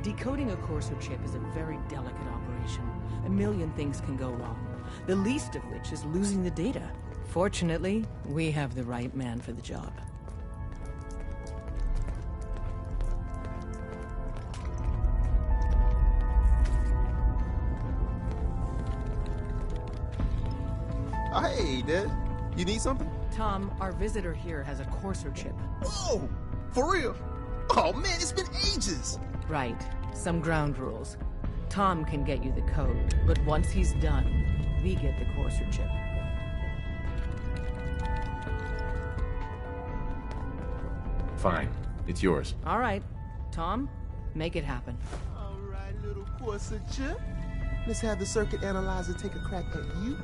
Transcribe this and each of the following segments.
Decoding a Courser chip is a very delicate operation. A million things can go wrong, the least of which is losing the data. Fortunately, we have the right man for the job. Oh, hey, Des. You need something? Tom, our visitor here has a Courser chip. Whoa! For real? Oh, man, it's been ages! Right. Some ground rules. Tom can get you the code, but once he's done, we get the Courser chip. Fine. It's yours. All right. Tom, make it happen. All right, little Courser chip. Let's have the circuit analyzer take a crack at you.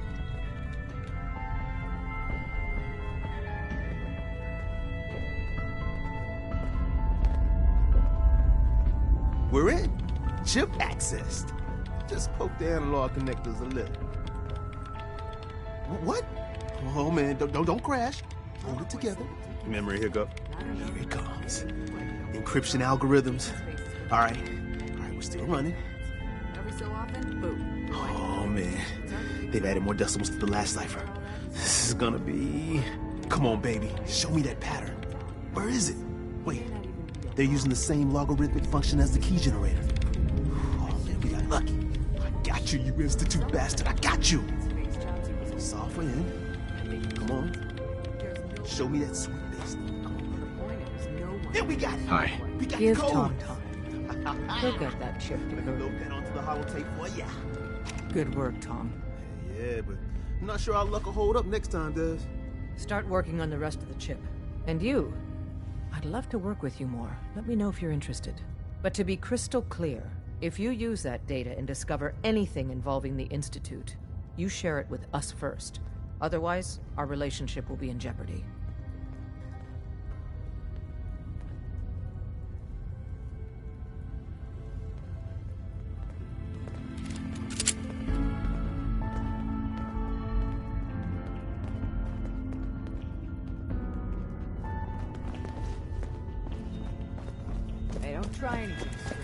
We're in. Chip accessed. Just poke the analog connectors a little. What? Oh man, don't crash. Hold it together. Memory hiccup. Here it comes. Encryption algorithms. All right, we're still running. Every so often, boom. Oh man, they've added more decimals to the last cipher. This is gonna be... Come on, baby, show me that pattern. Where is it? Wait, they're using the same logarithmic function as the key generator. Oh man, we got lucky. I got you, you institute bastard, I got you. Solve for him. Come on. Show me that sweet business. Then we got it. Hi. We got Give the code. Tom time. He'll get that chip to Load her. that onto the holotape for ya. Good work, Tom. Yeah, but I'm not sure our luck will hold up next time, Des. Start working on the rest of the chip. And you, I'd love to work with you more. Let me know if you're interested. But to be crystal clear, if you use that data and discover anything involving the Institute, you share it with us first. Otherwise, our relationship will be in jeopardy. Hey, don't try anything strange.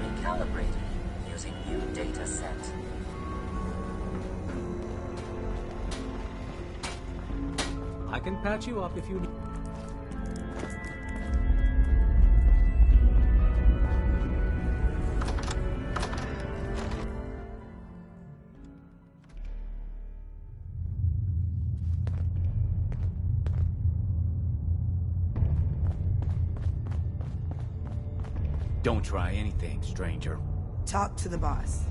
Recalibrating using new data set. I can patch you up if you need. Don't try anything, stranger. Talk to the boss.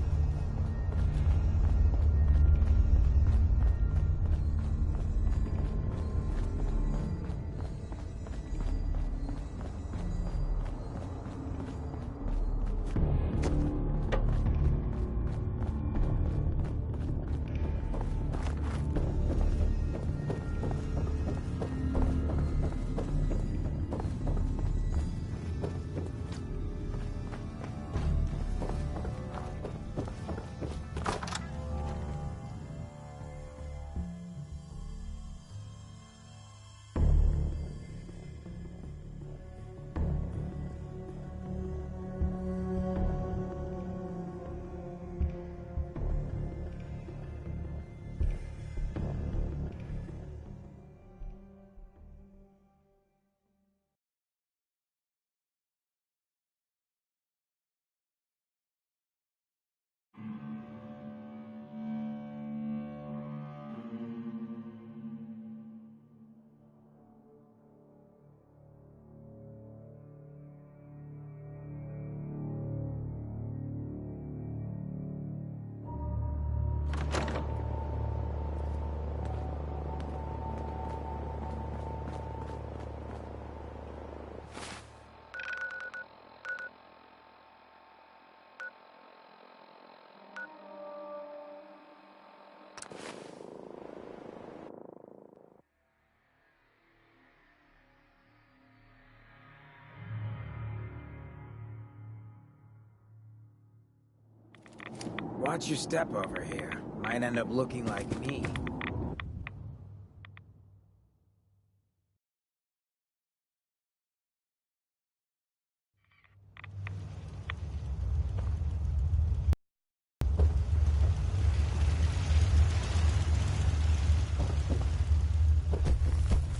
Watch your step over here. Might end up looking like me.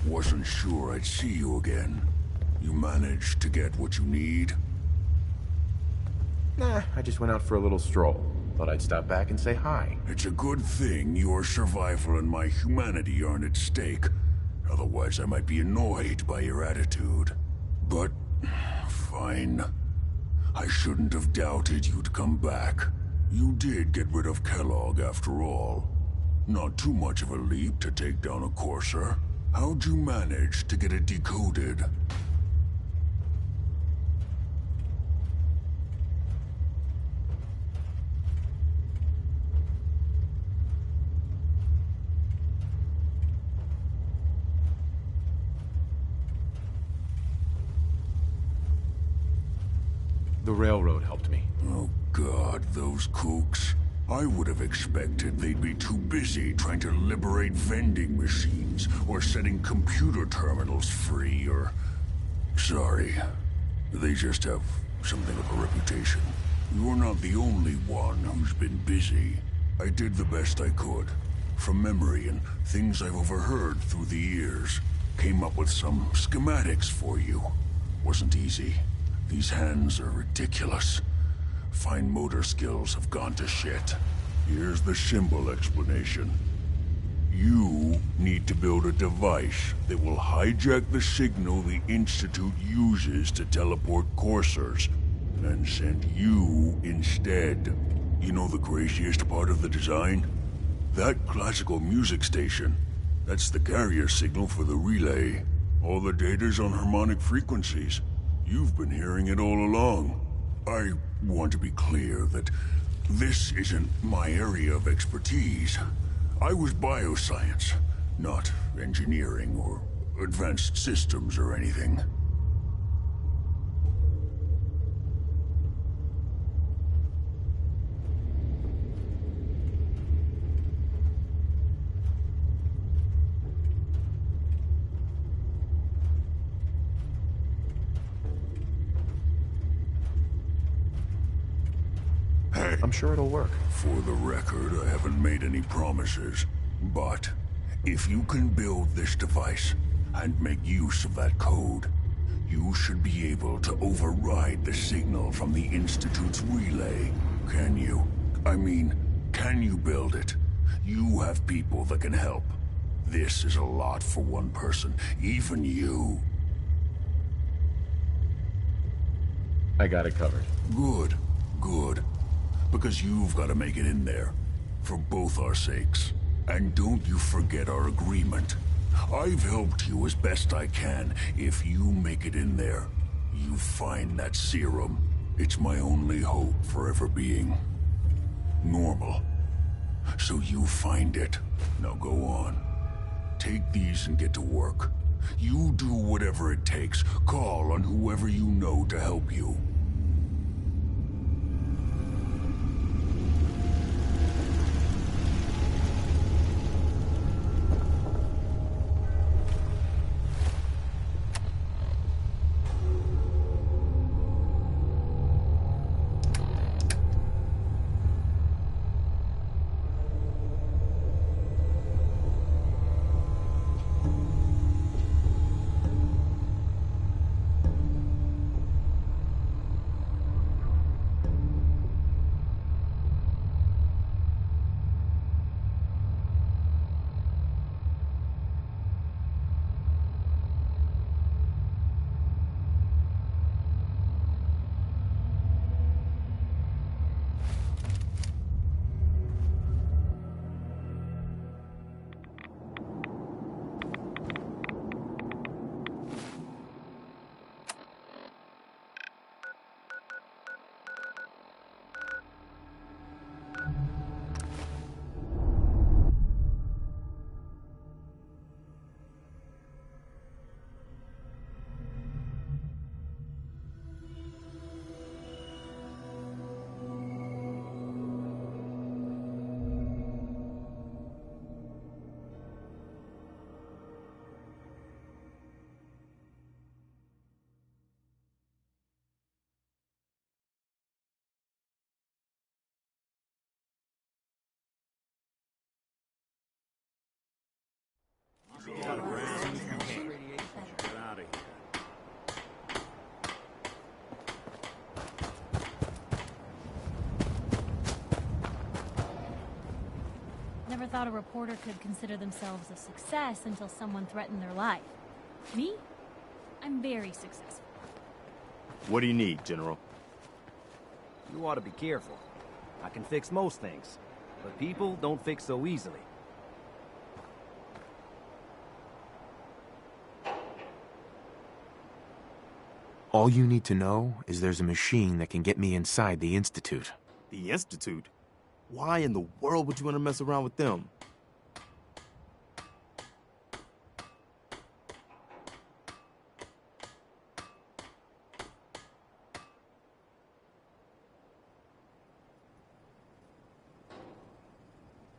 Wasn't sure I'd see you again. You managed to get what you need? Nah, I just went out for a little stroll. Thought I'd stop back and say hi. It's a good thing your survival and my humanity aren't at stake. Otherwise, I might be annoyed by your attitude. But, fine. I shouldn't have doubted you'd come back. You did get rid of Kellogg after all. Not too much of a leap to take down a courser. How'd you manage to get it decoded? The railroad helped me. Oh God, those kooks. I would have expected they'd be too busy trying to liberate vending machines, or setting computer terminals free, or... Sorry. They just have something of a reputation. You're not the only one who's been busy. I did the best I could. From memory and things I've overheard through the years. Came up with some schematics for you. Wasn't easy. These hands are ridiculous. Fine motor skills have gone to shit. Here's the symbol explanation. You need to build a device that will hijack the signal the Institute uses to teleport coursers, and send you instead. You know the craziest part of the design? That classical music station. That's the carrier signal for the relay. All the data's on harmonic frequencies. You've been hearing it all along. I want to be clear that this isn't my area of expertise. I was bioscience, not engineering or advanced systems or anything. I'm sure it'll work. For the record, I haven't made any promises, but if you can build this device and make use of that code, you should be able to override the signal from the Institute's relay. Can you? I mean, can you build it? You have people that can help. This is a lot for one person, even you. I got it covered. Good, good. Because you've got to make it in there. For both our sakes. And don't you forget our agreement. I've helped you as best I can. If you make it in there, you find that serum. It's my only hope for ever being normal. So you find it. Now go on. Take these and get to work. You do whatever it takes. Call on whoever you know to help you. thought a reporter could consider themselves a success until someone threatened their life. Me? I'm very successful. What do you need, General? You ought to be careful. I can fix most things, but people don't fix so easily. All you need to know is there's a machine that can get me inside the Institute. The Institute? Why in the world would you want to mess around with them?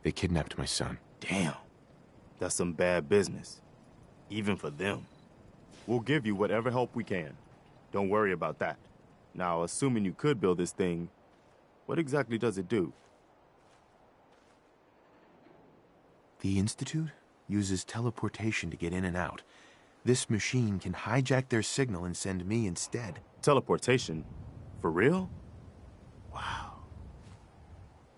They kidnapped my son. Damn. That's some bad business. Even for them. We'll give you whatever help we can. Don't worry about that. Now, assuming you could build this thing, what exactly does it do? The Institute uses teleportation to get in and out. This machine can hijack their signal and send me instead. Teleportation? For real? Wow.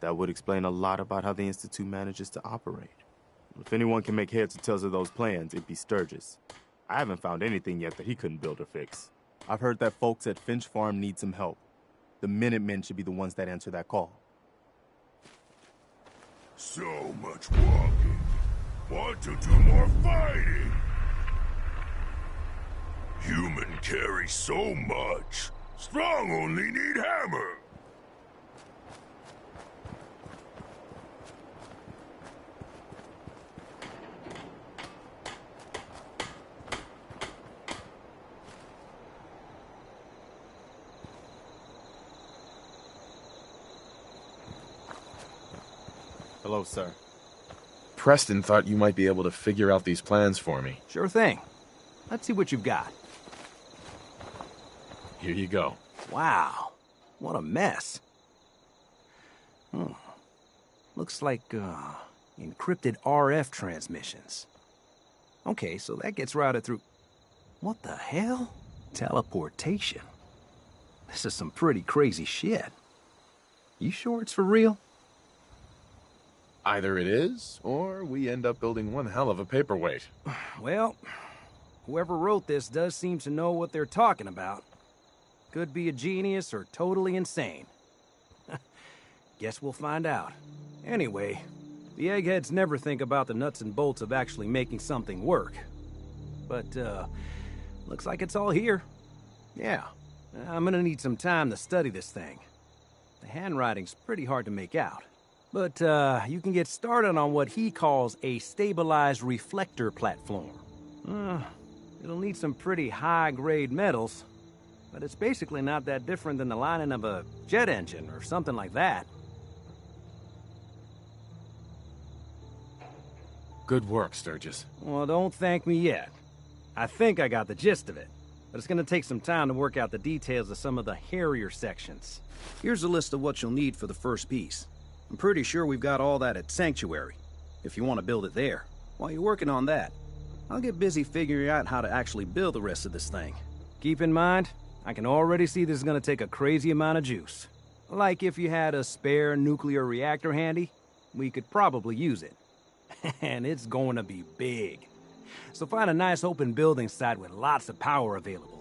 That would explain a lot about how the Institute manages to operate. If anyone can make heads or tails of those plans, it'd be Sturgis. I haven't found anything yet that he couldn't build or fix. I've heard that folks at Finch Farm need some help. The Minutemen should be the ones that answer that call. So much walking. Want to do more fighting? Human carry so much. Strong only need hammer. Hello, sir. Preston thought you might be able to figure out these plans for me. Sure thing. Let's see what you've got. Here you go. Wow. What a mess. Looks like, encrypted RF transmissions. Okay, so that gets routed through... What the hell? Teleportation. This is some pretty crazy shit. You sure it's for real? Either it is, or we end up building one hell of a paperweight. Well, whoever wrote this does seem to know what they're talking about. Could be a genius or totally insane. Guess we'll find out. Anyway, the eggheads never think about the nuts and bolts of actually making something work. But, looks like it's all here. Yeah, I'm gonna need some time to study this thing. The handwriting's pretty hard to make out. But, you can get started on what he calls a stabilized reflector platform. It'll need some pretty high-grade metals, but it's basically not that different than the lining of a jet engine or something like that. Good work, Sturgis. Well, don't thank me yet. I think I got the gist of it, but it's gonna take some time to work out the details of some of the hairier sections. Here's a list of what you'll need for the first piece. I'm pretty sure we've got all that at Sanctuary, if you want to build it there. While you're working on that, I'll get busy figuring out how to actually build the rest of this thing. Keep in mind, I can already see this is going to take a crazy amount of juice. Like if you had a spare nuclear reactor handy, we could probably use it. And it's going to be big. So find a nice open building site with lots of power available.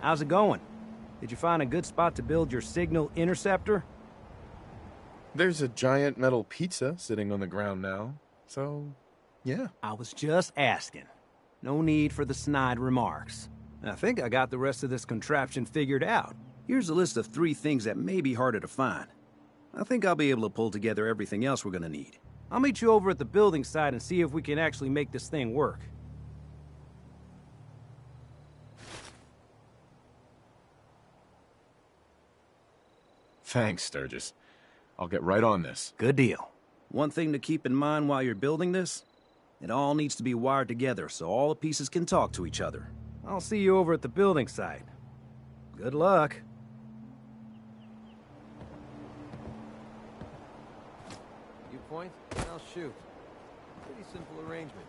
How's it going? Did you find a good spot to build your signal interceptor? There's a giant metal pizza sitting on the ground now, so yeah. I was just asking. No need for the snide remarks. I think I got the rest of this contraption figured out. Here's a list of 3 things that may be harder to find. I think I'll be able to pull together everything else we're gonna need. I'll meet you over at the building site and see if we can actually make this thing work. Thanks, Sturgis. I'll get right on this. Good deal. One thing to keep in mind while you're building this, it all needs to be wired together so all the pieces can talk to each other. I'll see you over at the building site. Good luck. You point, and I'll shoot. Pretty simple arrangement.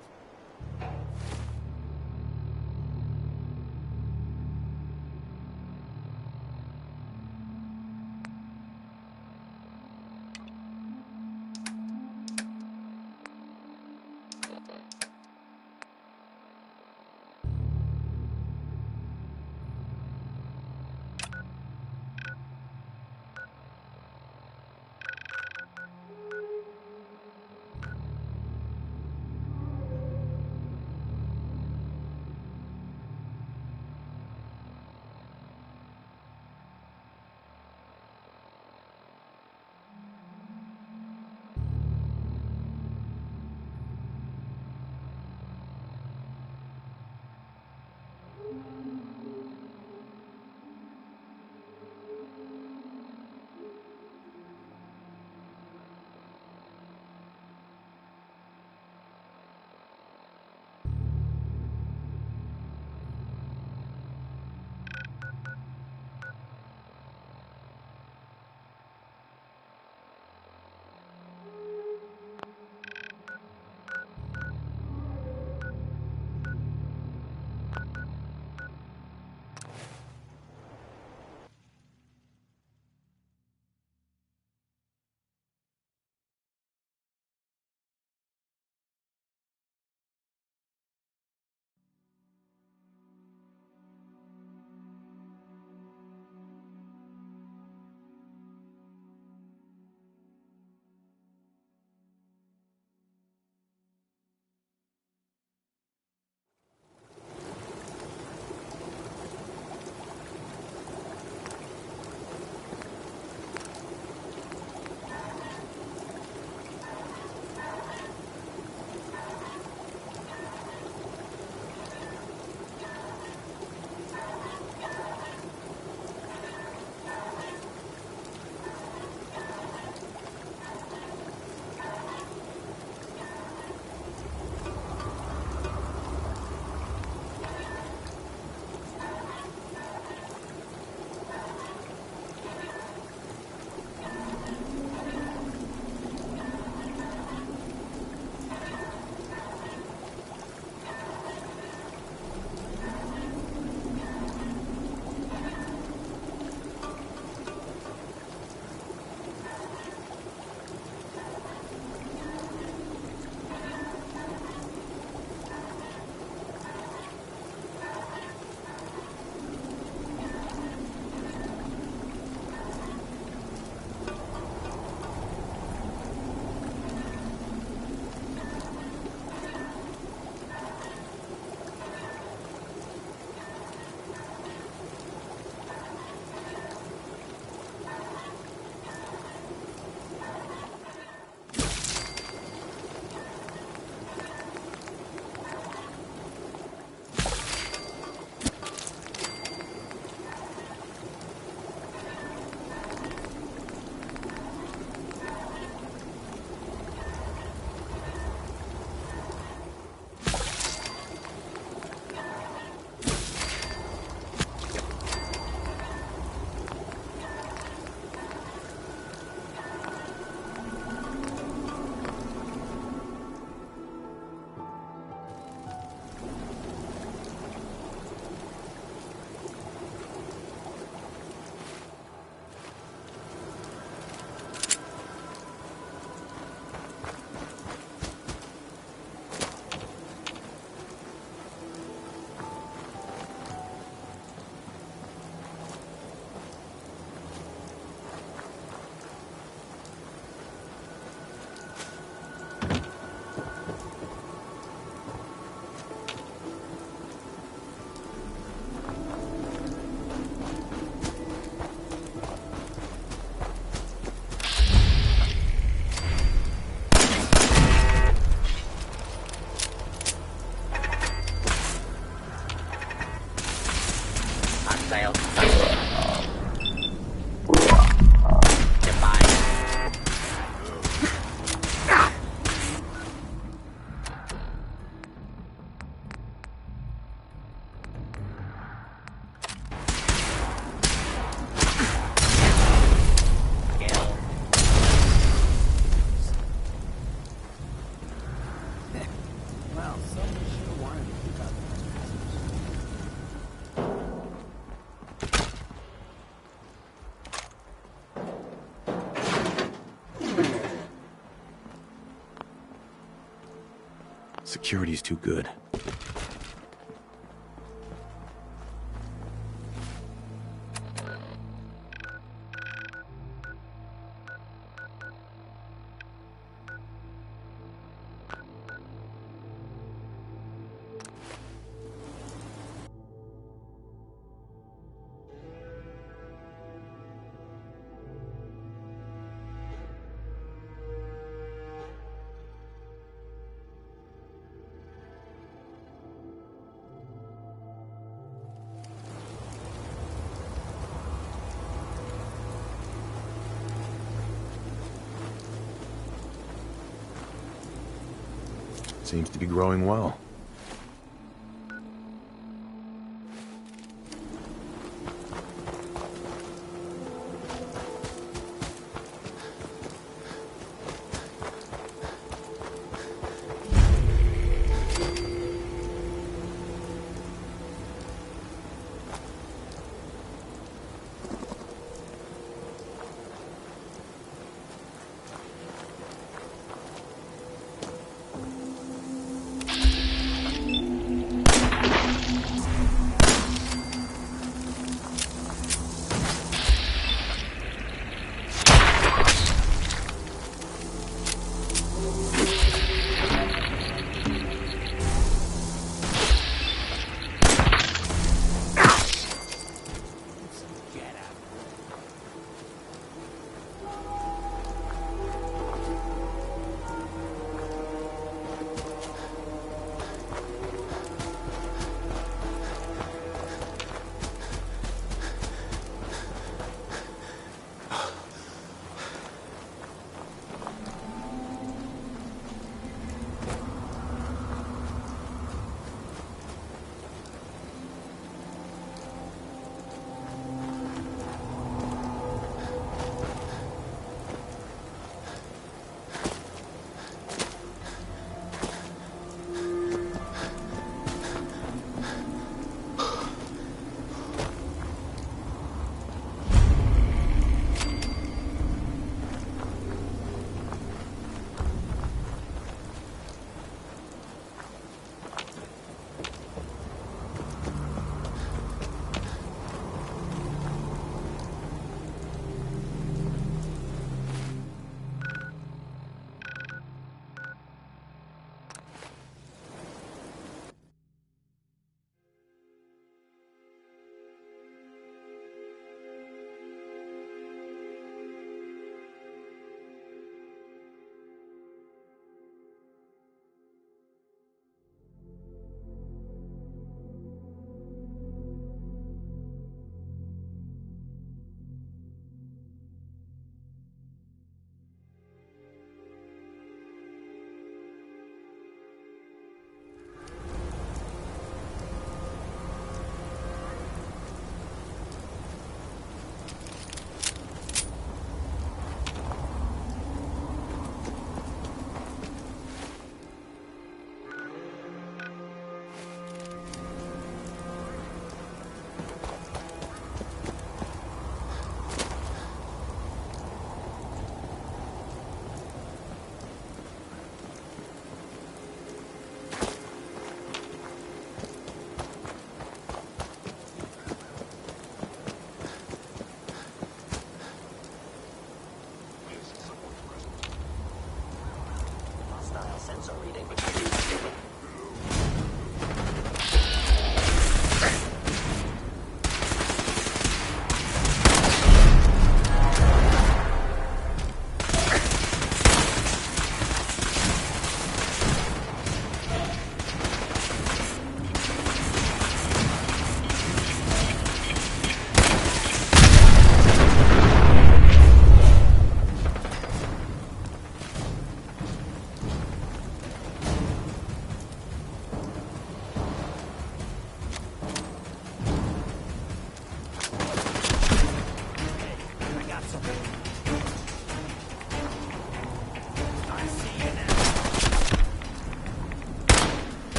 failed successfully. Divine. Well, someone should have warned me about Security's too good. Seems to be growing well.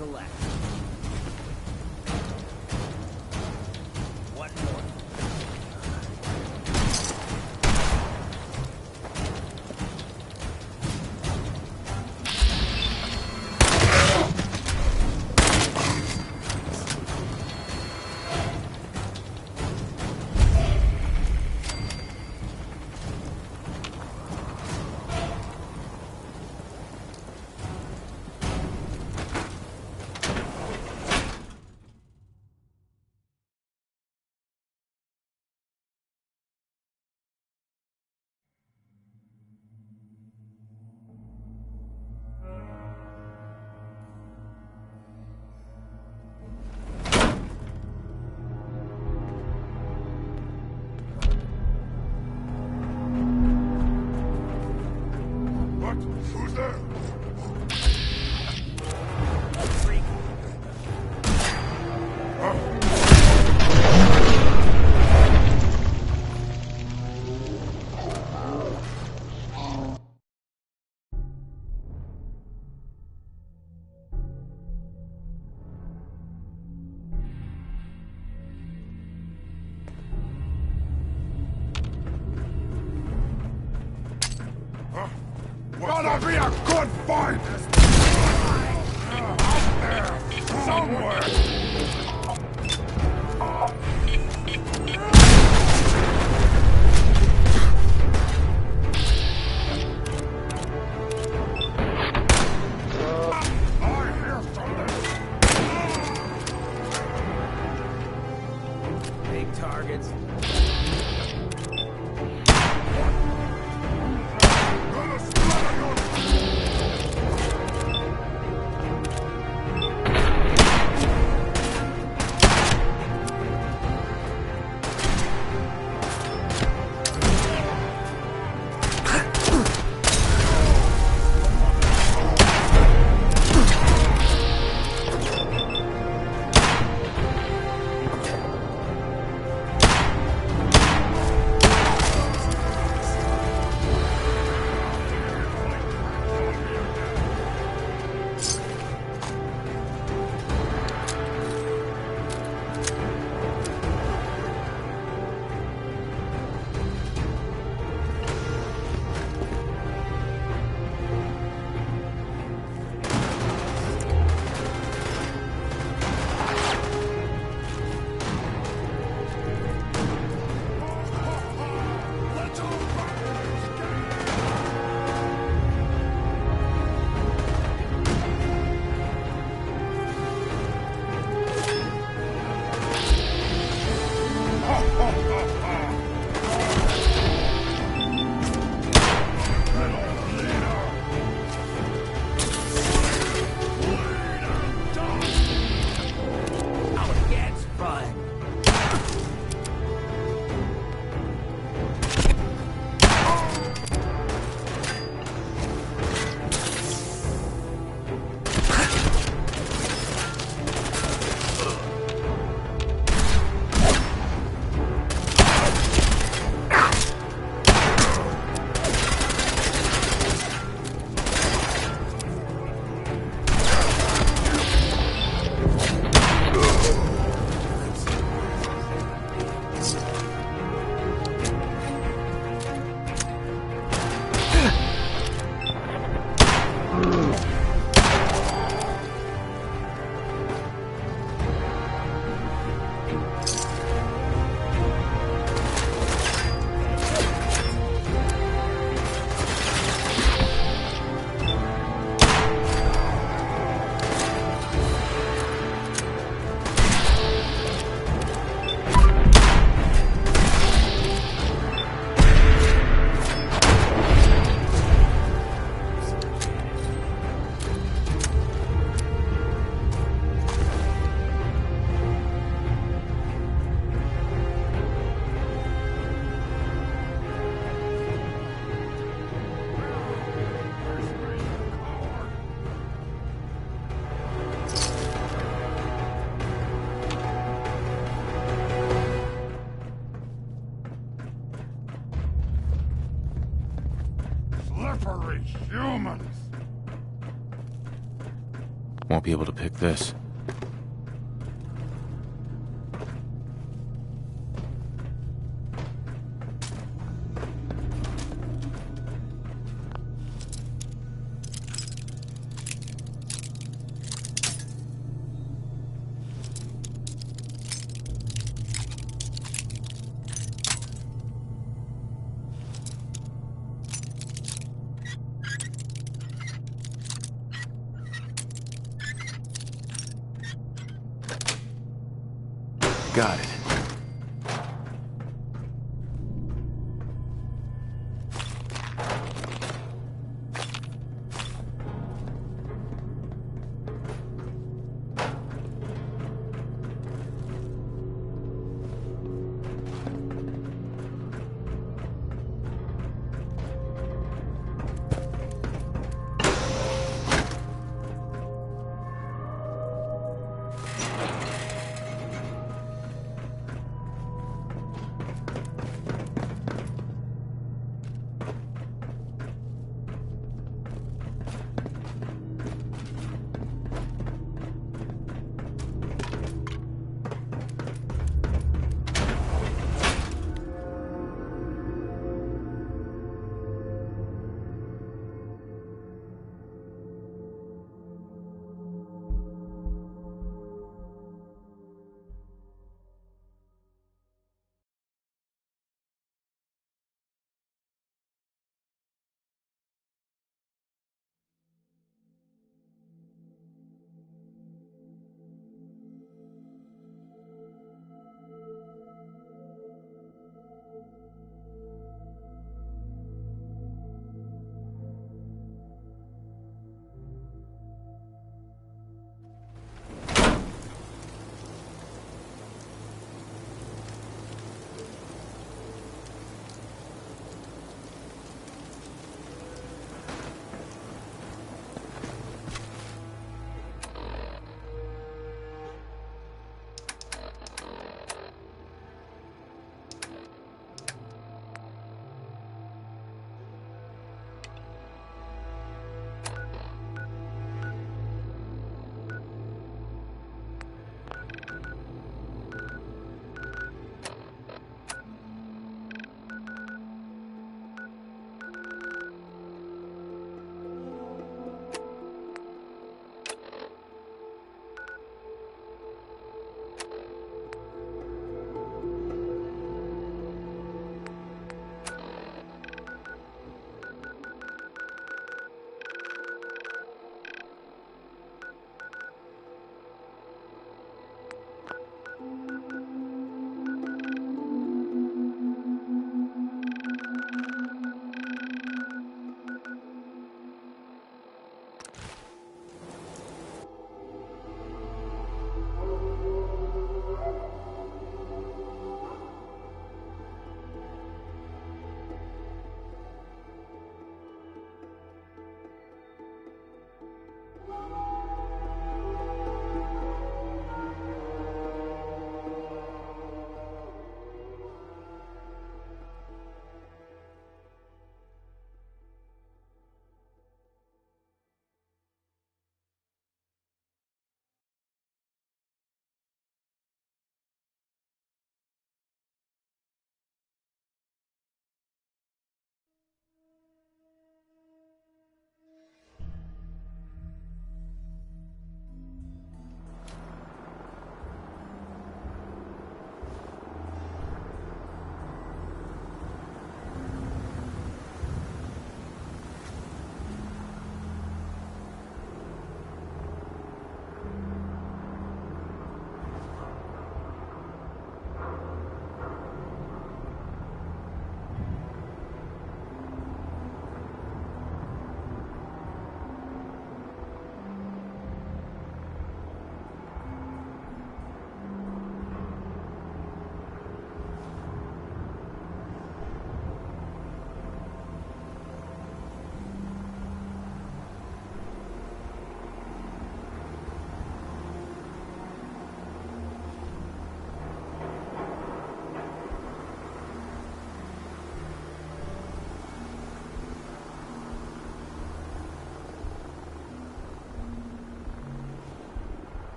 collect. One more. What? Who's there? Gonna be a good fight! Out there! Somewhere! I hear something! Big targets. Won't be able to pick this. Got it.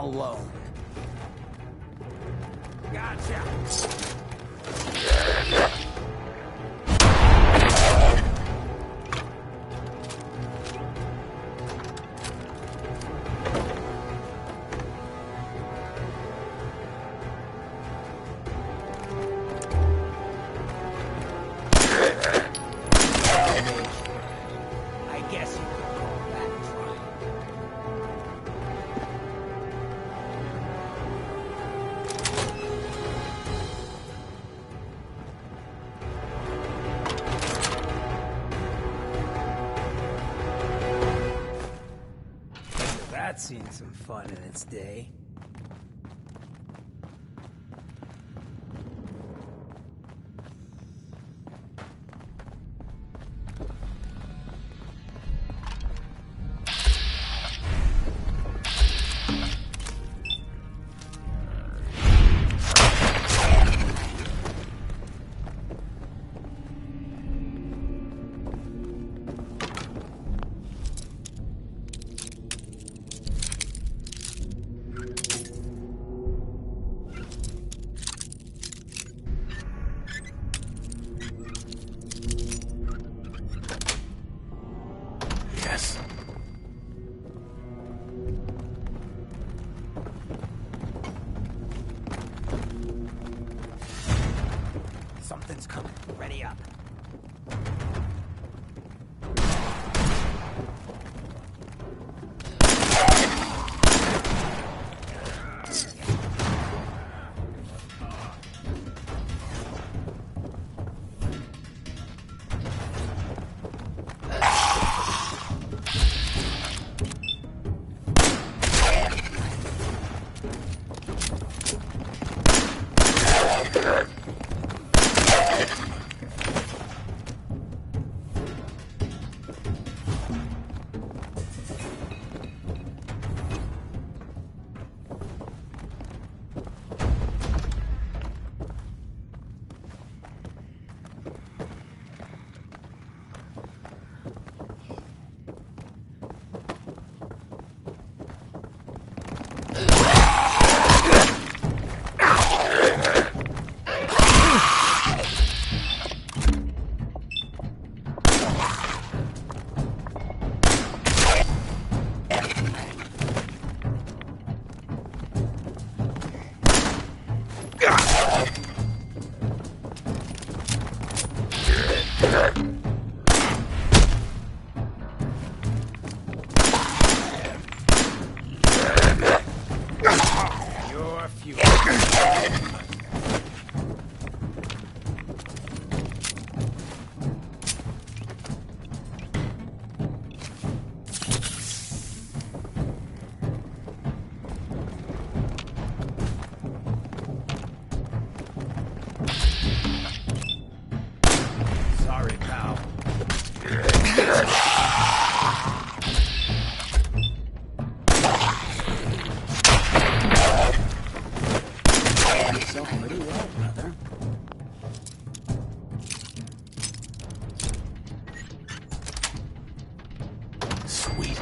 alone. Gotcha! I guess you could call that trying. That's seen some fun in its day. Yes. Something's coming. Ready up. Your future. Sorry, pal. Yourself pretty well, brother. Sweet.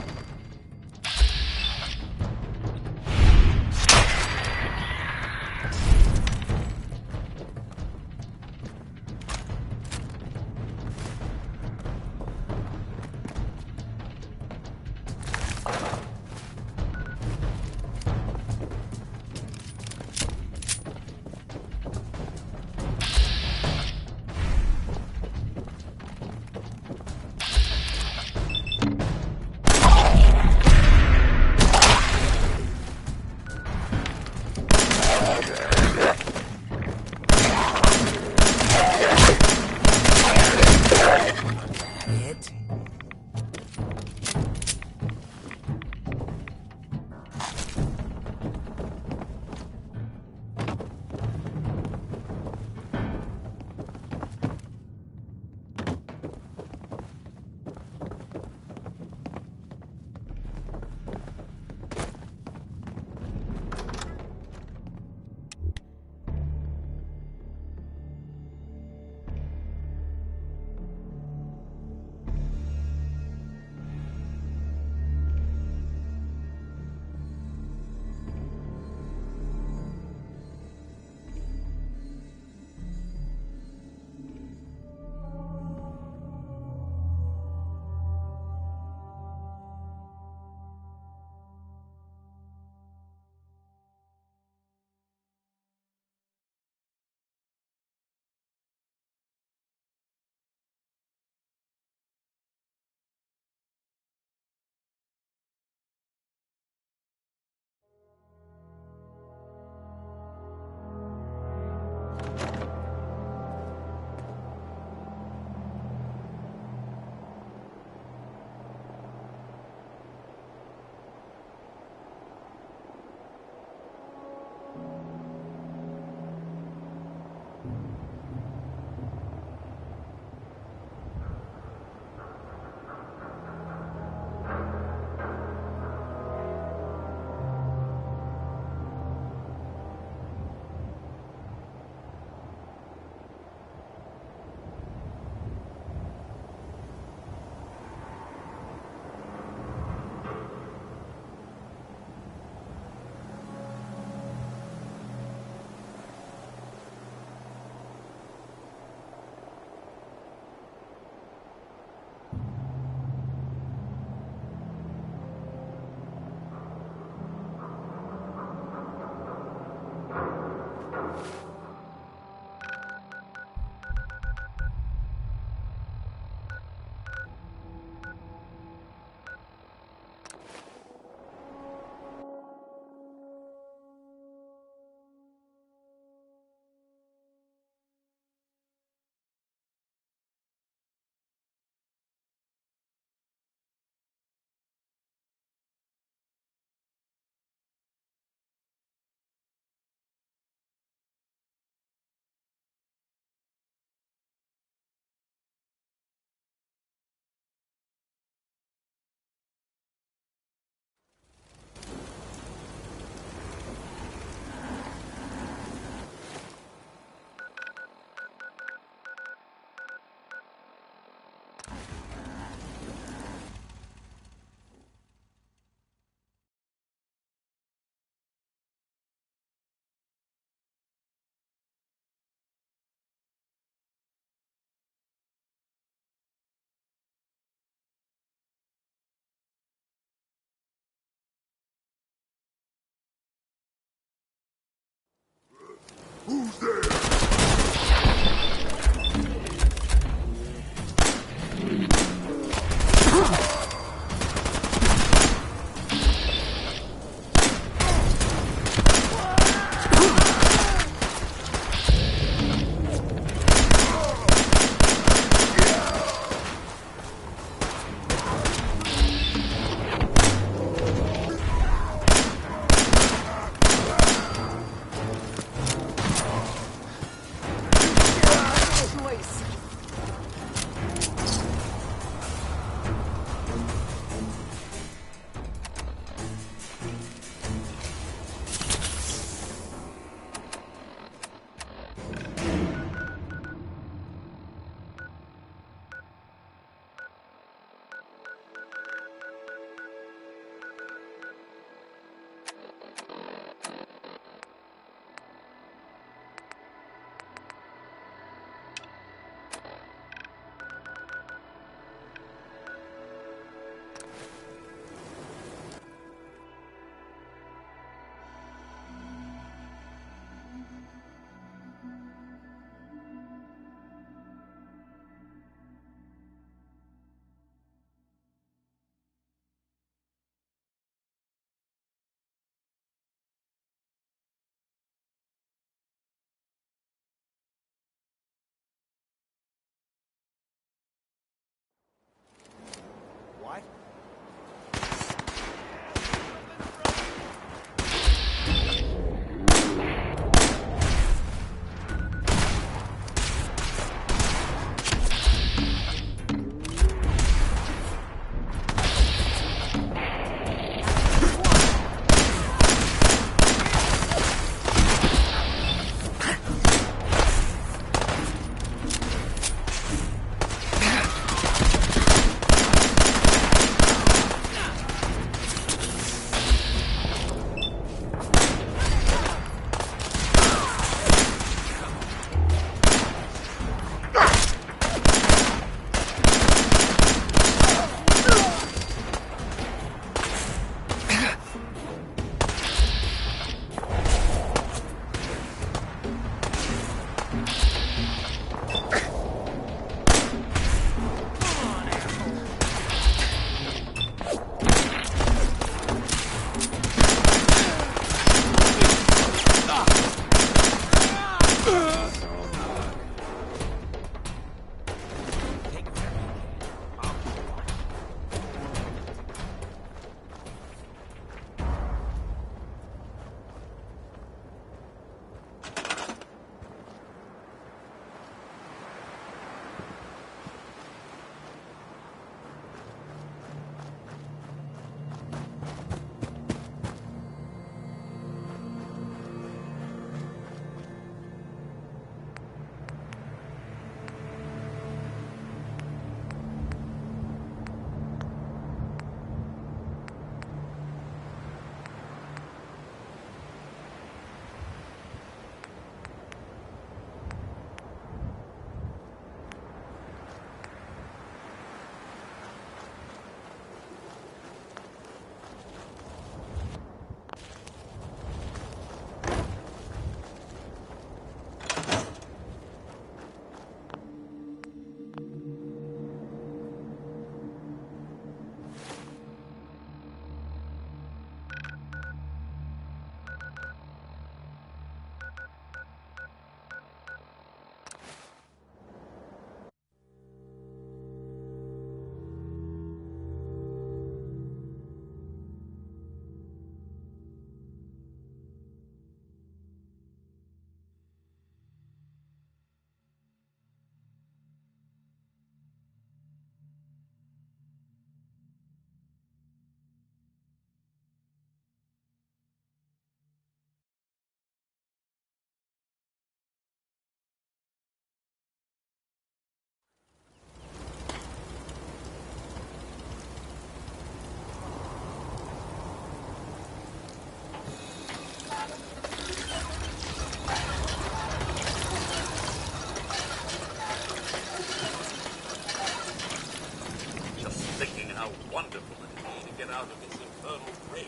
Just thinking how wonderful it would be to get out of this infernal rain.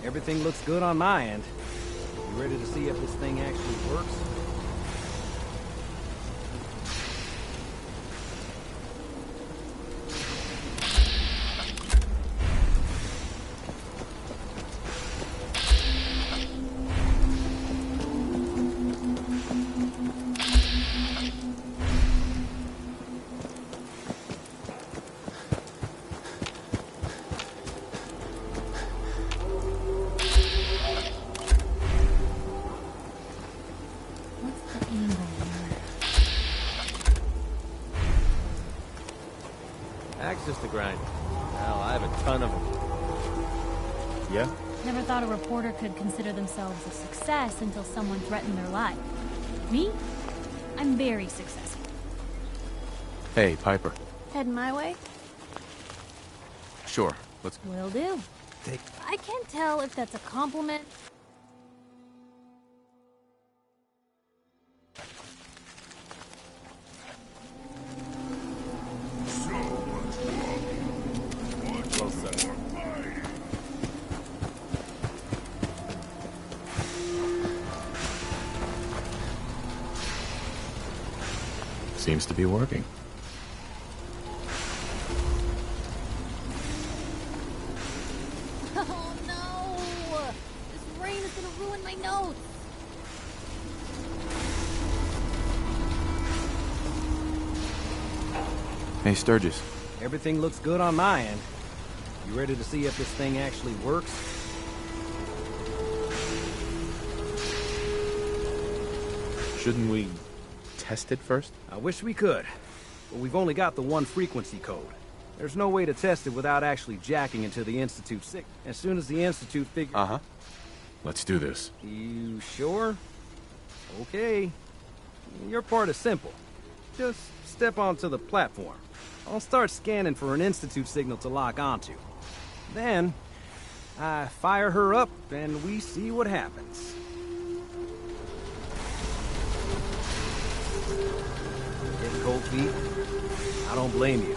Everything looks good on my end. You ready to see if this thing actually works? Axes to grind. Hell, I have a ton of them. Yeah? Never thought a reporter could consider themselves a success until someone threatened their life. Me? I'm very successful. Hey, Piper. Heading my way? Sure, let's go. Will do. I can't tell if that's a compliment Seems to be working. Oh no! This rain is gonna ruin my notes! Hey, Sturgis. Everything looks good on my end. You ready to see if this thing actually works? Shouldn't we test it first? I wish we could, but we've only got the one frequency code. There's no way to test it without actually jacking into the Institute sick. As soon as the Institute figures... Uh-huh. Let's do this. You sure? Okay. Your part is simple. Just step onto the platform. I'll start scanning for an Institute signal to lock onto. Then, I fire her up and we see what happens. Getting cold feet? I don't blame you.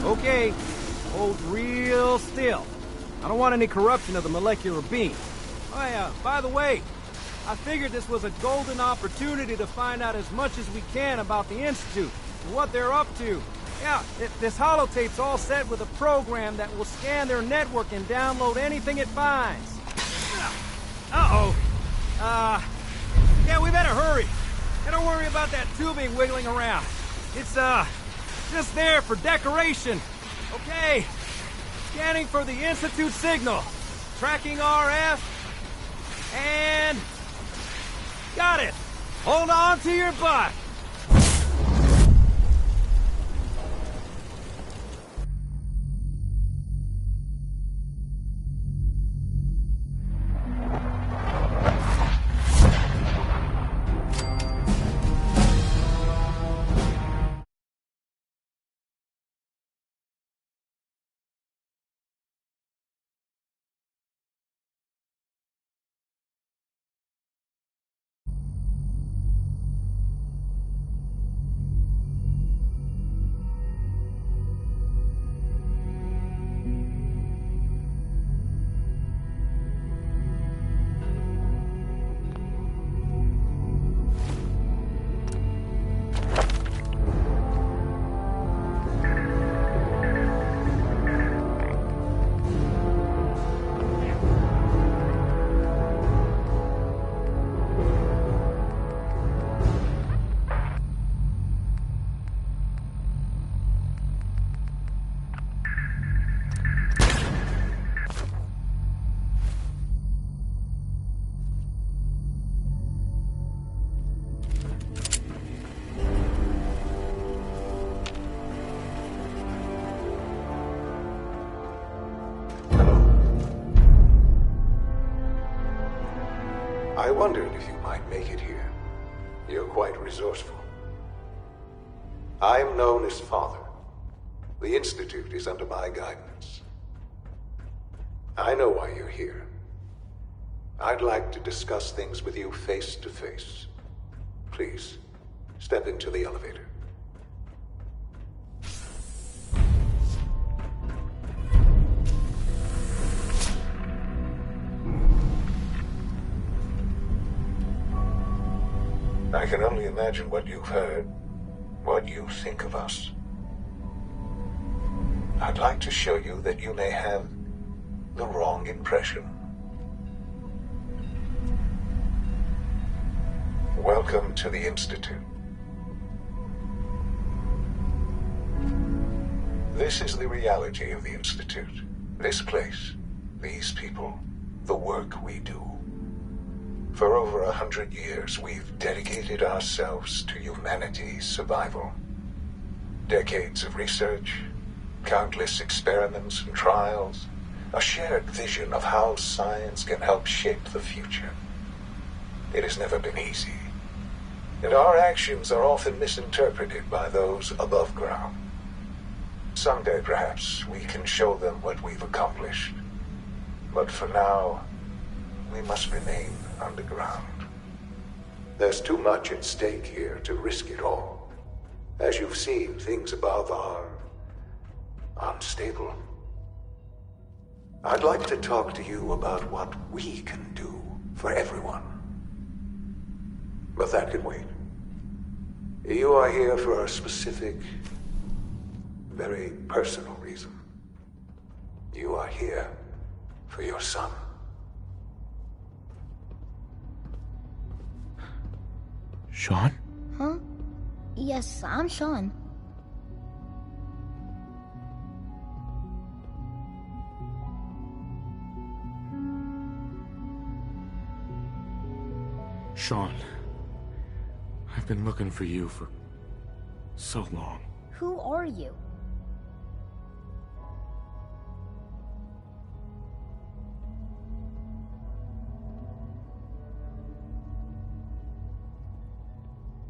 Okay, hold real still. I don't want any corruption of the molecular beam. Oh yeah, by the way, I figured this was a golden opportunity to find out as much as we can about the Institute and what they're up to. Yeah, this holotape's all set with a program that will scan their network and download anything it finds. Uh-oh. Yeah, we better hurry. And don't worry about that tubing wiggling around. It's, just there for decoration. Okay. Scanning for the Institute signal. Tracking RF. And... got it. Hold on to your butt. I wondered if you might make it here. You're quite resourceful. I am known as Father. The Institute is under my guidance. I know why you're here. I'd like to discuss things with you face to face. Please, step into the elevator. I can only imagine what you've heard, what you think of us. I'd like to show you that you may have the wrong impression. Welcome to the Institute. This is the reality of the Institute. This place, these people, the work we do. For over 100 years, we've dedicated ourselves to humanity's survival. Decades of research, countless experiments and trials, a shared vision of how science can help shape the future. It has never been easy, and our actions are often misinterpreted by those above ground. Someday, perhaps, we can show them what we've accomplished. But for now, we must remain underground. There's too much at stake here to risk it all. As you've seen, things above are unstable. I'd like to talk to you about what we can do for everyone. But that can wait. You are here for a specific, very personal reason. You are here for your son. Sean? Huh? Yes, I'm Sean. Sean, I've been looking for you for so long. Who are you?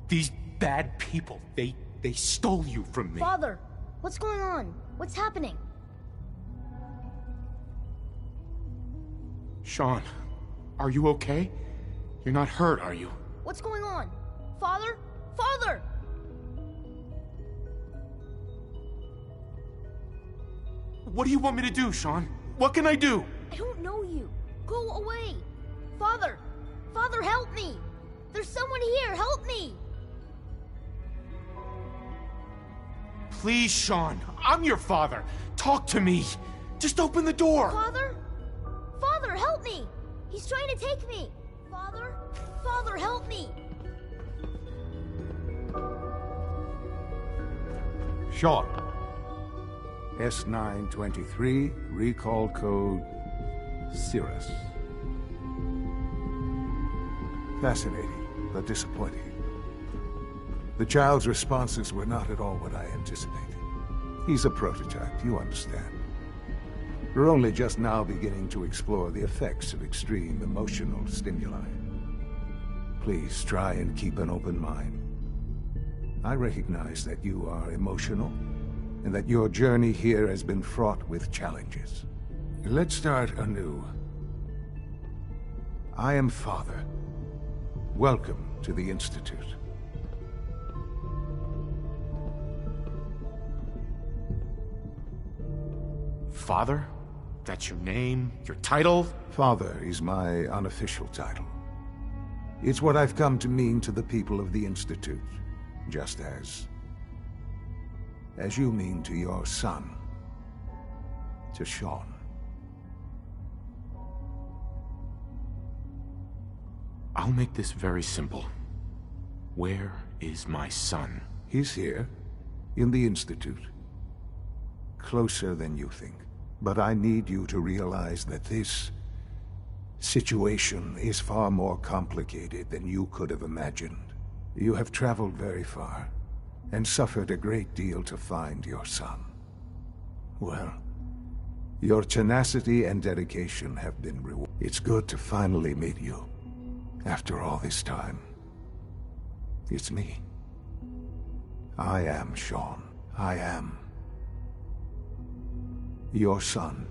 These bad people, they stole you from me. Father, what's going on? What's happening? Sean, are you okay? You're not hurt, are you? What's going on? Father? Father! What do you want me to do, Sean? What can I do? I don't know you. Go away. Father! Father, help me! There's someone here, help me! Please, Sean. I'm your father. Talk to me. Just open the door. Father? Father, help me! He's trying to take me! Father? Father, help me! Sean. S923, recall code Cirrus. Fascinating, but disappointing. The child's responses were not at all what I anticipated. He's a prototype, you understand. We're only just now beginning to explore the effects of extreme emotional stimuli. Please try and keep an open mind. I recognize that you are emotional, and that your journey here has been fraught with challenges. Let's start anew. I am Father. Welcome to the Institute. Father? That's your name? Your title? Father is my unofficial title. It's what I've come to mean to the people of the Institute, just as you mean to your son, to Sean. I'll make this very simple. Where is my son? He's here, in the Institute. Closer than you think. But I need you to realize that this situation is far more complicated than you could have imagined. You have traveled very far, and suffered a great deal to find your son. Well, your tenacity and dedication have been rewarded. It's good to finally meet you, after all this time. It's me. I am Sean. I am your son.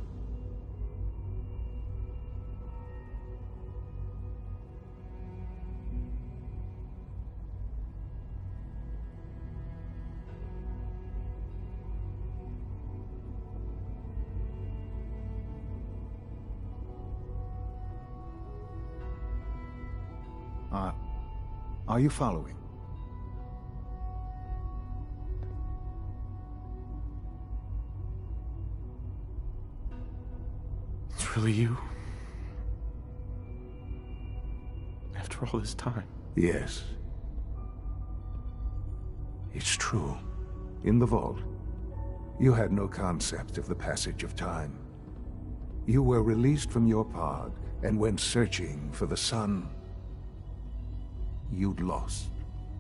Are you following? It's really you? After all this time? Yes. It's true. In the vault, you had no concept of the passage of time. You were released from your pod and went searching for the sun you'd lost.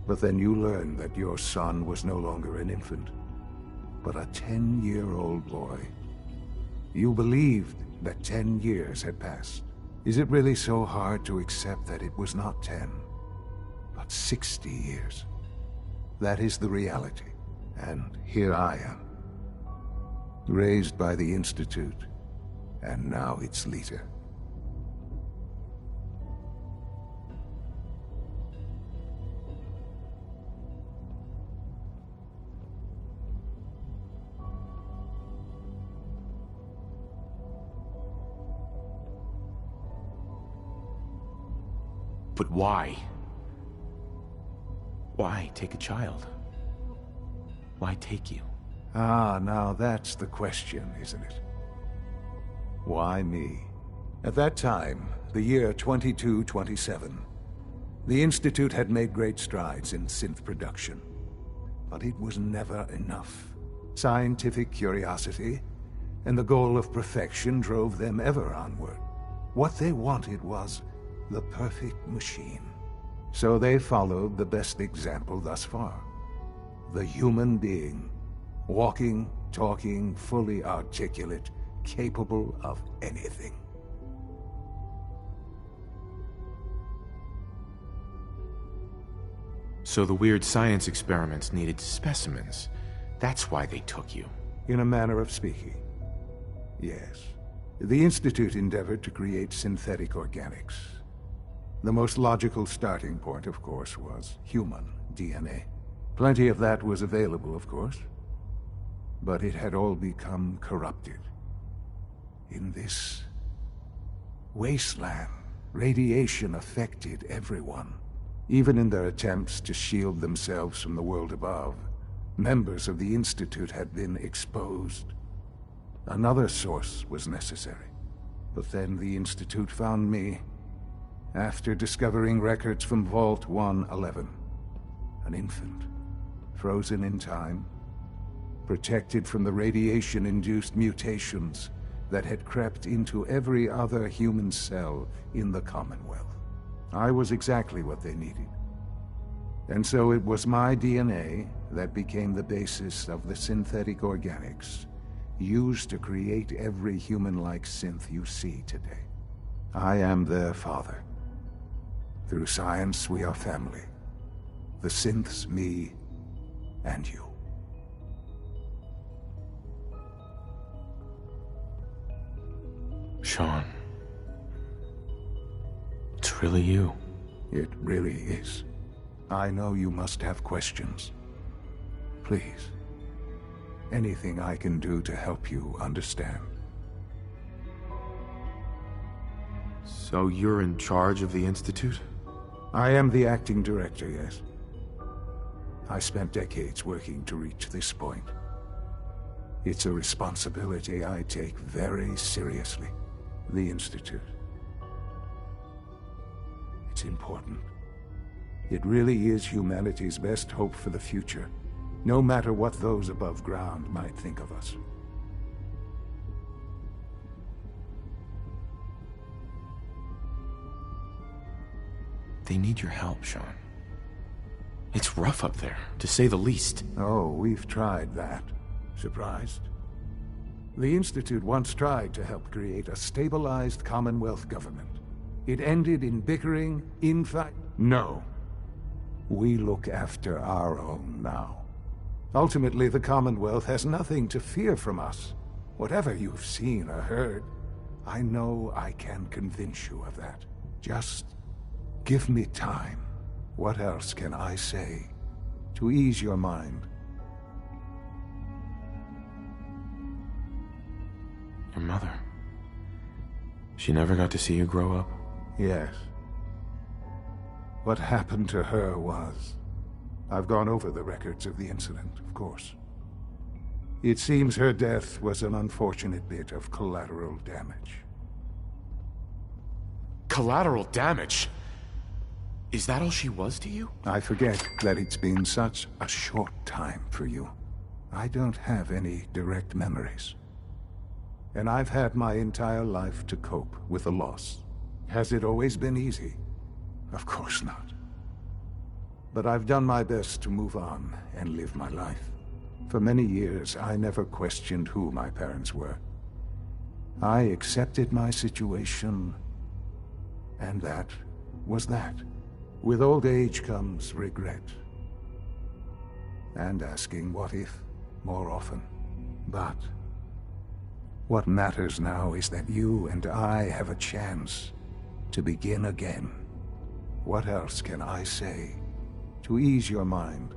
But then you learned that your son was no longer an infant, but a 10-year-old boy. You believed that 10 years had passed. Is it really so hard to accept that it was not 10, but 60 years? That is the reality. And here I am, raised by the Institute, and now its leader. But why? Why take a child? Why take you? Ah, now that's the question, isn't it? Why me? At that time, the year 2227, the Institute had made great strides in synth production. But it was never enough. Scientific curiosity and the goal of perfection drove them ever onward. What they wanted was the perfect machine. So they followed the best example thus far. The human being. Walking, talking, fully articulate, capable of anything. So the weird science experiments needed specimens. That's why they took you. In a manner of speaking. Yes. The Institute endeavored to create synthetic organics. The most logical starting point, of course, was human DNA. Plenty of that was available, of course. But it had all become corrupted. In this wasteland, radiation affected everyone. Even in their attempts to shield themselves from the world above, members of the Institute had been exposed. Another source was necessary. But then the Institute found me after discovering records from Vault 111. An infant, frozen in time, protected from the radiation-induced mutations that had crept into every other human cell in the Commonwealth. I was exactly what they needed. And so it was my DNA that became the basis of the synthetic organics used to create every human-like synth you see today. I am their father. Through science, we are family. The synths, me, and you. Sean. It's really you. It really is. I know you must have questions. Please. Anything I can do to help you understand. So you're in charge of the Institute? I am the acting director, yes. I spent decades working to reach this point. It's a responsibility I take very seriously. The Institute. It's important. It really is humanity's best hope for the future, no matter what those above ground might think of us. They need your help, Sean. It's rough up there, to say the least. Oh, we've tried that. Surprised? The Institute once tried to help create a stabilized Commonwealth government. It ended in bickering, infight. No. We look after our own now. Ultimately, the Commonwealth has nothing to fear from us. Whatever you've seen or heard, I know I can convince you of that. Just give me time. What else can I say to ease your mind? Your mother. She never got to see you grow up? Yes. What happened to her was... I've gone over the records of the incident, of course. It seems her death was an unfortunate bit of collateral damage. Collateral damage? Is that all she was to you? I forget that it's been such a short time for you. I don't have any direct memories. And I've had my entire life to cope with the loss. Has it always been easy? Of course not. But I've done my best to move on and live my life. For many years, I never questioned who my parents were. I accepted my situation, and that was that. With old age comes regret. And asking what if more often. But what matters now is that you and I have a chance to begin again. What else can I say to ease your mind?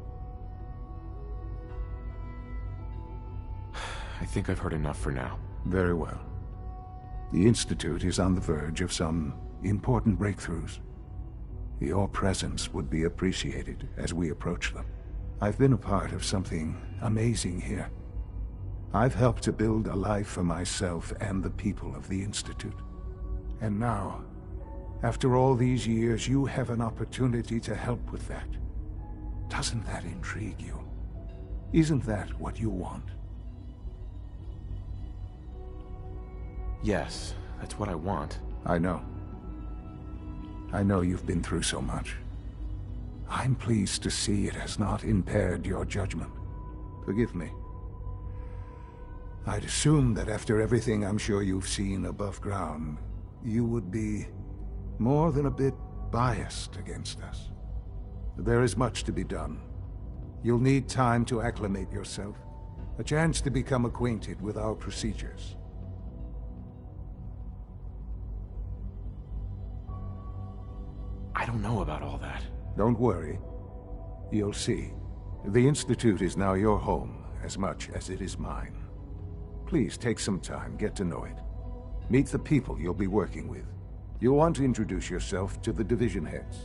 I think I've heard enough for now. Very well. The Institute is on the verge of some important breakthroughs. Your presence would be appreciated as we approach them. I've been a part of something amazing here. I've helped to build a life for myself and the people of the Institute. And now, after all these years, you have an opportunity to help with that. Doesn't that intrigue you? Isn't that what you want? Yes, that's what I want. I know. I know you've been through so much. I'm pleased to see it has not impaired your judgment. Forgive me. I'd assumed that after everything I'm sure you've seen above ground, you would be more than a bit biased against us. There is much to be done. You'll need time to acclimate yourself, a chance to become acquainted with our procedures. I don't know about all that. Don't worry. You'll see. The Institute is now your home, as much as it is mine. Please take some time, get to know it. Meet the people you'll be working with. You'll want to introduce yourself to the division heads.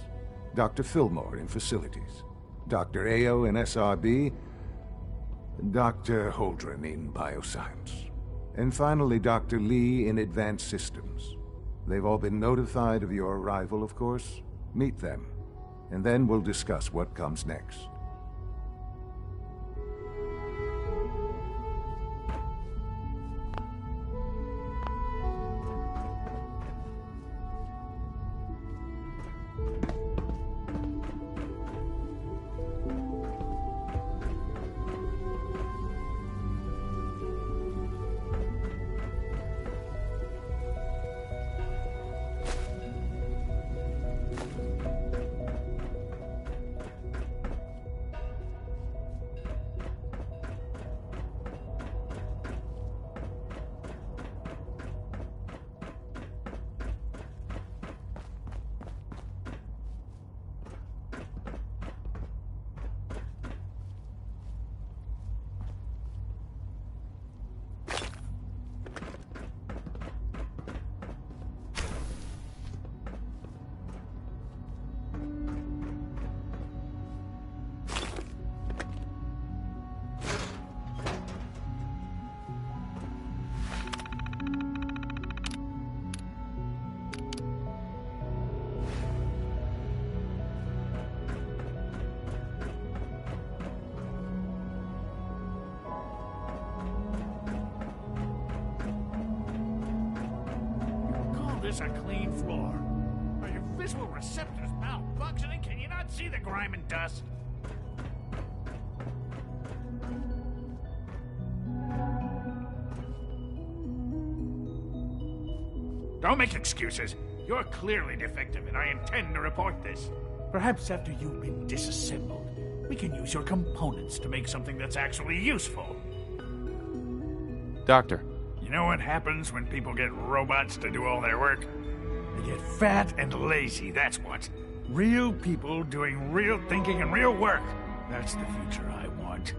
Dr. Fillmore in Facilities, Dr. Ayo in SRB, Dr. Holdren in Bioscience, and finally Dr. Lee in Advanced Systems. They've all been notified of your arrival, of course. Meet them, and then we'll discuss what comes next. This a clean floor. Are your visual receptors malfunctioning? Can you not see the grime and dust? Don't make excuses. You're clearly defective, and I intend to report this. Perhaps after you've been disassembled, we can use your components to make something that's actually useful. Doctor. You know what happens when people get robots to do all their work? They get fat and lazy, that's what. Real people doing real thinking and real work. That's the future I want.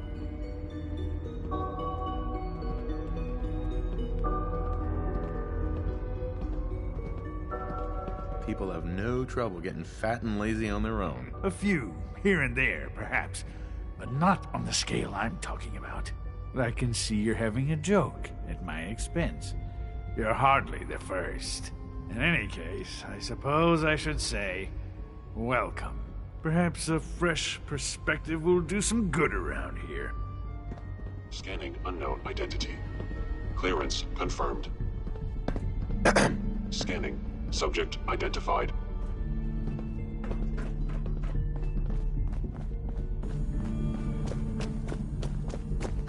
People have no trouble getting fat and lazy on their own. A few, here and there, perhaps. But not on the scale I'm talking about. I can see you're having a joke at my expense. You're hardly the first. In any case, I suppose I should say, welcome. Perhaps a fresh perspective will do some good around here. Scanning unknown identity. Clearance confirmed. Scanning. Subject identified.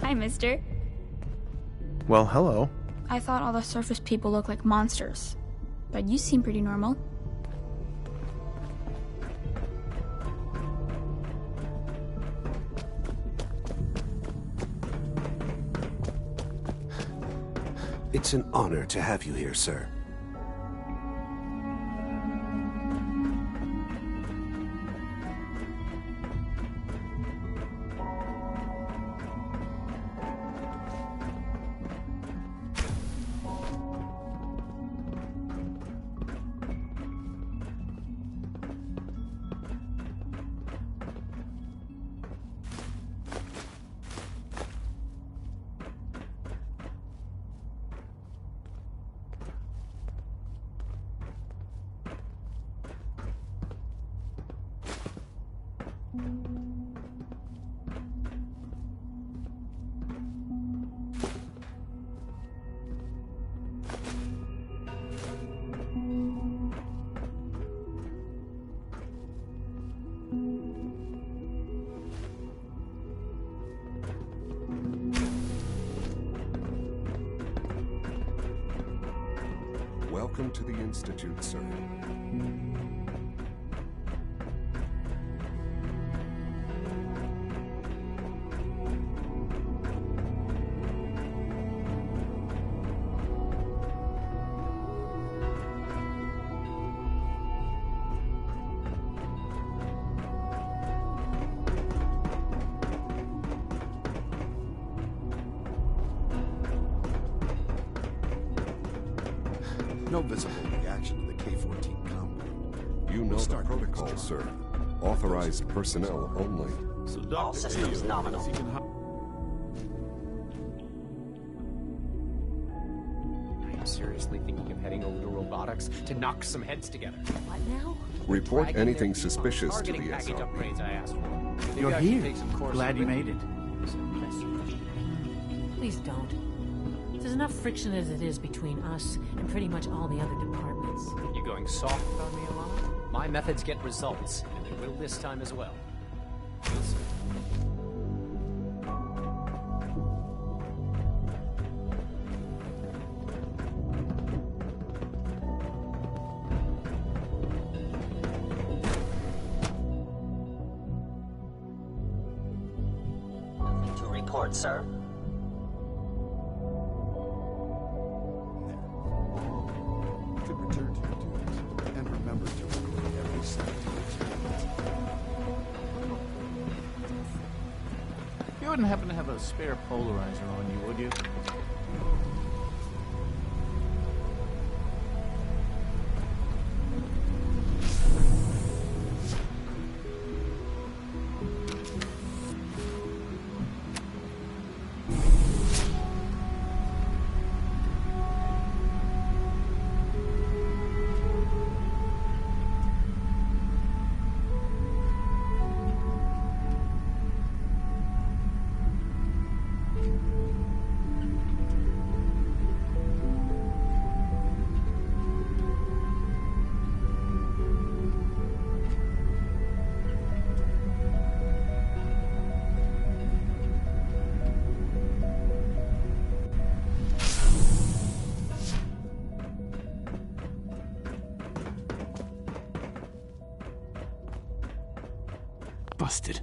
Hi, mister. Well, hello. I thought all the surface people looked like monsters, but you seem pretty normal. It's an honor to have you here, sir. Welcome to the Institute, sir. No visible reaction to the K-14 compound. You know the protocol, sir. Authorized personnel only. All systems nominal. I am seriously thinking of heading over to robotics to knock some heads together. What now? Report Dragging anything their suspicious to targeting the package SRP. upgrades I asked for. Maybe You're I should here. take some courses Glad you with made it. Please don't. There's enough friction as it is between us and pretty much all the other departments. You going soft on me, Alana? My methods get results, and they will this time as well. You'll see. Nothing to report, sir. To return to your duties, and remember to record every second of experience. You wouldn't happen to have a spare polarizer on you, would you? Busted.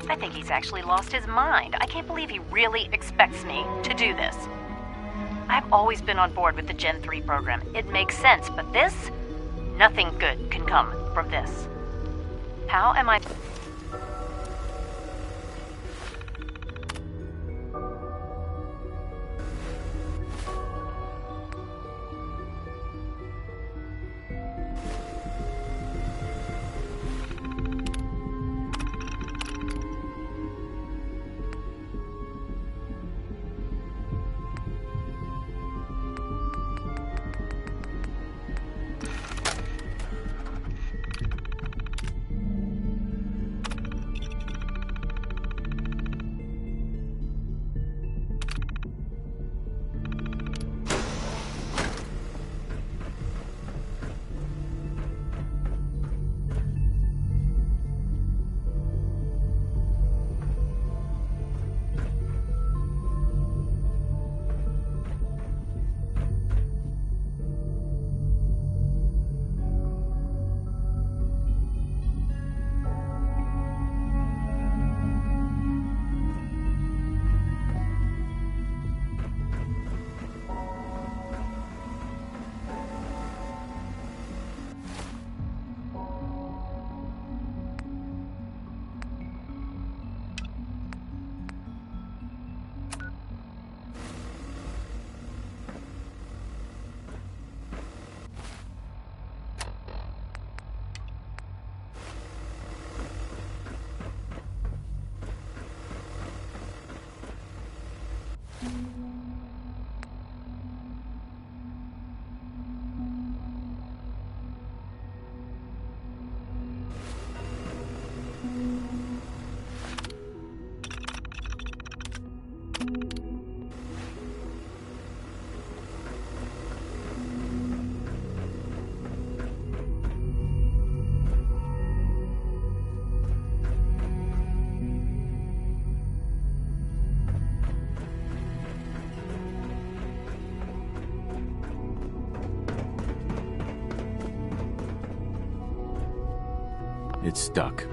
I think he's actually lost his mind. I can't believe he really expects me to do this. I've always been on board with the Gen 3 program. It makes sense, but this? Nothing good can come from this. How am I... It's stuck.